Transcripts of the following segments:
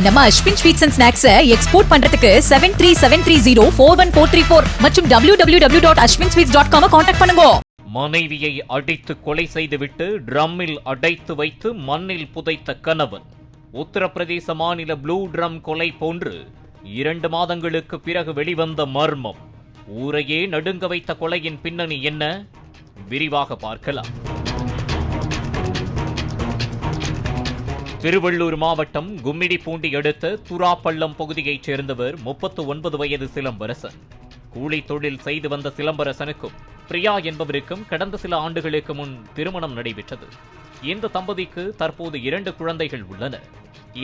நம்ம Ashwin sweets and snacks export பண்றதுக்கு 7373041434 மற்றும் www.ashwinsweets.com கான்டாக்ட் பண்ணுங்க. மனைவியை அடித்து கொலை செய்துவிட்டு ட்ரம்மில் அடைத்து வைத்து மண்ணில் புதைத்த கணவன். உத்தரப்பிரதேச மாநில ப்ளூ ட்ரம் கொலை போன்று 2 மாதங்களுக்கு பிறகு வெளிவந்த மர்மம். ஊரையே நடுங்க வைத்த கொலையின் பின்னணி என்ன? விரிவாக பார்க்கலாம். திருவள்ளூர் மாவட்டம் கும்மிடிப்பூண்டி அடுத்த துராப்பள்ளம் பகுதியைச் சேர்ந்தவர் 39 வயது சிலம்பரசன். கூலி தொழில் செய்து வந்த சிலம்பரசனுக்கும் பிரியா என்பவருக்கும் கடந்த சில ஆண்டுகளுக்கு முன் திருமணம் நடைபெற்றது. இந்த தம்பதிக்கு தற்போது 2 குழந்தைகள் உள்ளனர்.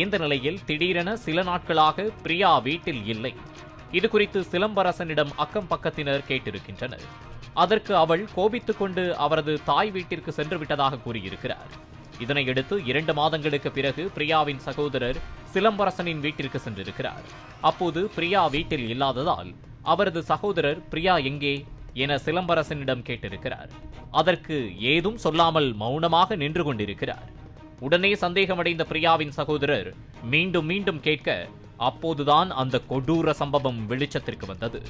இந்த நிலையில் திடீரென சில நாட்களாக பிரியா வீட்டில் இல்லை. இதுகுறித்து சிலம்பரசனிடம் அக்கம் பக்கத்தினர் கேட்டிருக்கின்றனர். அதற்கு அவள் கோபித்துக் கொண்டு அவரது தாய் வீட்டிற்கு சென்று விட்டதாக கூறியிருக்கிறார். இதனையடுத்து 2 மாதங்களுக்கு பிறகு பிரியாவின் சகோதரர் சிலம்பரசனின் வீட்டிற்கு சென்றிருக்கிறார். அப்போது பிரியா வீட்டில் இல்லாததால் அவரது சகோதரர் பிரியா எங்கே என சிலம்பரசனிடம் கேட்டிருக்கிறார். அதற்கு ஏதும் சொல்லாமல் மௌனமாக நின்று கொண்டிருக்கிறார். உடனே சந்தேகமடைந்த பிரியாவின் சகோதரர் மீண்டும் மீண்டும் கேட்க அப்போதுதான் அந்த கொடூர சம்பவம் வெளிச்சத்திற்கு வந்தது.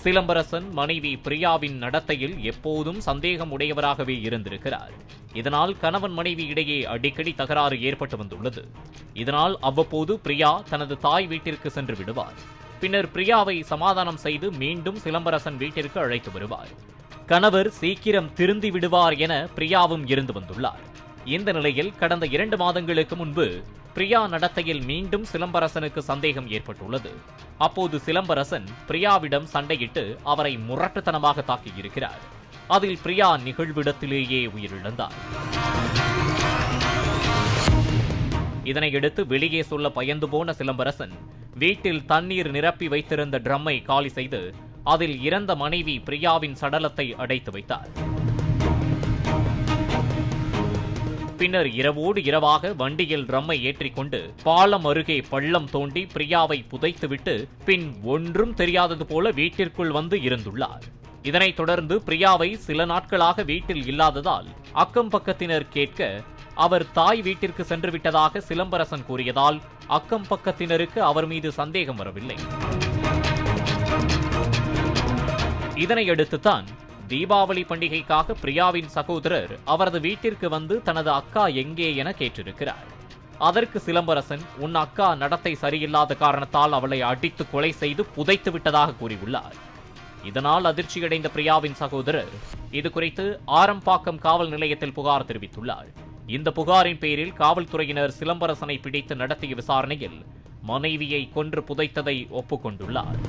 சிலம்பரசன் மனைவி பிரியாவின் நடத்தையில் எப்போதும் சந்தேகம் உடையவராகவே இருந்திருக்கிறார். இதனால் கணவன் மனைவி இடையே அடிக்கடி தகராறு ஏற்பட்டு வந்துள்ளது. இதனால் அவ்வப்போது பிரியா தனது தாய் வீட்டிற்கு சென்று விடுவார். பின்னர் பிரியாவை சமாதானம் செய்து மீண்டும் சிலம்பரசன் வீட்டிற்கு அழைத்து வருவார். கணவர் சீக்கிரம் திருந்தி விடுவார் என பிரியாவும் இருந்து வந்துள்ளார். இந்த நிலையில் கடந்த 2 மாதங்களுக்கு முன்பு பிரியா நடத்தையில் மீண்டும் சிலம்பரசனுக்கு சந்தேகம் ஏற்பட்டுள்ளது. அப்போது சிலம்பரசன் பிரியாவிடம் சண்டையிட்டு அவரை முரட்டுத்தனமாக தாக்கியிருக்கிறார். அதில் பிரியா நிகழ்விடத்திலேயே உயிரிழந்தார். இதனையடுத்து வெளியே சொல்ல பயந்து போன சிலம்பரசன் வீட்டில் தண்ணீர் நிரப்பி வைத்திருந்த ட்ரம்மை காலி செய்து அதில் இறந்த மனைவி பிரியாவின் சடலத்தை அடைத்து வைத்தார். பின்னர் இரவோடு இரவாக வண்டியில் ட்ரம்மை ஏற்றிக்கொண்டு பாலம் அருகே பள்ளம் தோண்டி பிரியாவை புதைத்துவிட்டு பின் ஒன்றும் தெரியாதது போல வீட்டிற்குள் வந்து இருந்துள்ளார். இதனைத் தொடர்ந்து பிரியாவை சில நாட்களாக வீட்டில் இல்லாததால் அக்கம் பக்கத்தினர் கேட்க அவர் தாய் வீட்டிற்கு சென்று விட்டதாக சிலம்பரசன் கூறியதால் அக்கம் பக்கத்தினருக்கு அவர் மீது சந்தேகம் வரவில்லை. இதனையடுத்துதான் தீபாவளி பண்டிகைக்காக பிரியாவின் சகோதரர் அவரது வீட்டிற்கு வந்து தனது அக்கா எங்கே என கேட்டிருக்கிறார். அதற்கு சிலம்பரசன் உன் அக்கா நடத்தை சரியில்லாத காரணத்தால் அவளை அடித்து கொலை செய்து புதைத்து விட்டதாக கூறியுள்ளார். இதனால் அதிர்ச்சியடைந்த பிரியாவின் சகோதரர் இதுகுறித்து ஆரம்பாக்கம் காவல் நிலையத்தில் புகார் தெரிவித்துள்ளார். இந்த புகாரின் பேரில் காவல்துறையினர் சிலம்பரசனை பிடித்து நடத்திய விசாரணையில் மனைவியை கொன்று புதைத்ததை ஒப்புக்கொண்டுள்ளார்.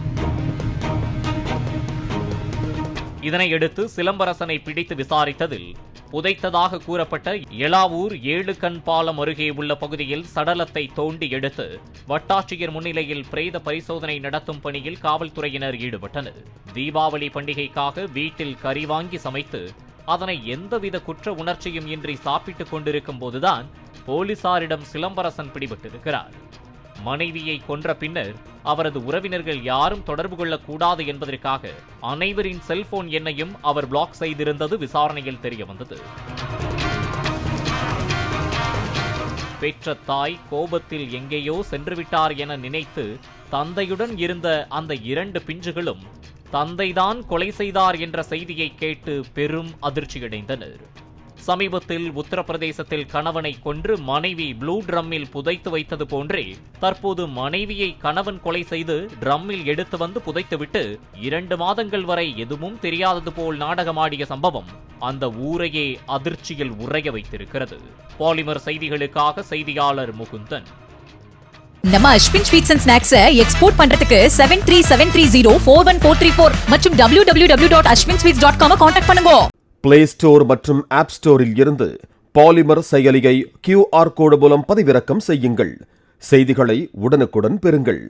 இதனையடுத்து சிலம்பரசனை பிடித்து விசாரித்ததில் புதைத்ததாக கூறப்பட்ட எலாவூர் 7 கண் பாலம் அருகே உள்ள பகுதியில் சடலத்தை தோண்டி எடுத்து வட்டாட்சியர் முன்னிலையில் பிரேத பரிசோதனை நடத்தும் பணியில் காவல்துறையினர் ஈடுபட்டனர். தீபாவளி பண்டிகைக்காக வீட்டில் கறி வாங்கி சமைத்து அதனை எந்தவித குற்ற உணர்ச்சியும் இன்றி சாப்பிட்டுக் கொண்டிருக்கும் போதுதான் போலீசாரிடம் சிலம்பரசன் பிடிபட்டிருக்கிறார். மனைவியை கொன்ற பின்னர் அவரது உறவினர்கள் யாரும் தொடர்பு கொள்ளக்கூடாது என்பதற்காக அனைவரின் செல்போன் எண்ணையும் அவர் பிளாக் செய்திருந்தது விசாரணையில் தெரியவந்தது. பெற்ற தாய் கோபத்தில் எங்கேயோ சென்றுவிட்டார் என நினைத்து தந்தையுடன் இருந்த அந்த 2 பிஞ்சுகளும் தந்தைதான் கொலை செய்தார் என்ற செய்தியை கேட்டு பெரும் அதிர்ச்சியடைந்தனர். சமீபத்தில் உத்தரப்பிரதேசத்தில் கணவனை கொன்று மனைவி ப்ளூ ட்ரம்மில் புதைத்து வைத்தது போன்றே தற்போது மனைவியை கணவன் கொலை செய்து ட்ரம்மில் எடுத்து வந்து புதைத்துவிட்டு 2 மாதங்கள் வரை எதுவும் தெரியாதது போல் நாடகமாடிய சம்பவம் அந்த ஊரையே அதிர்ச்சியில் உறைய வைத்திருக்கிறது. பாலிமர் செய்திகளுக்காக செய்தியாளர் முகுந்தன். நம்ம Ashwin sweets and snacks export பண்றதுக்கு 7373041434 மற்றும் www.ashwinsweets.com கான்டாக்ட் பண்ணுங்க. பிளே ஸ்டோர் மற்றும் ஆப் ஸ்டோரில் இருந்து பாலிமர் செயலியை QR கோடு மூலம் பதிவிறக்கம் செய்யுங்கள். செய்திகளை உடனுக்குடன் பெறுங்கள்.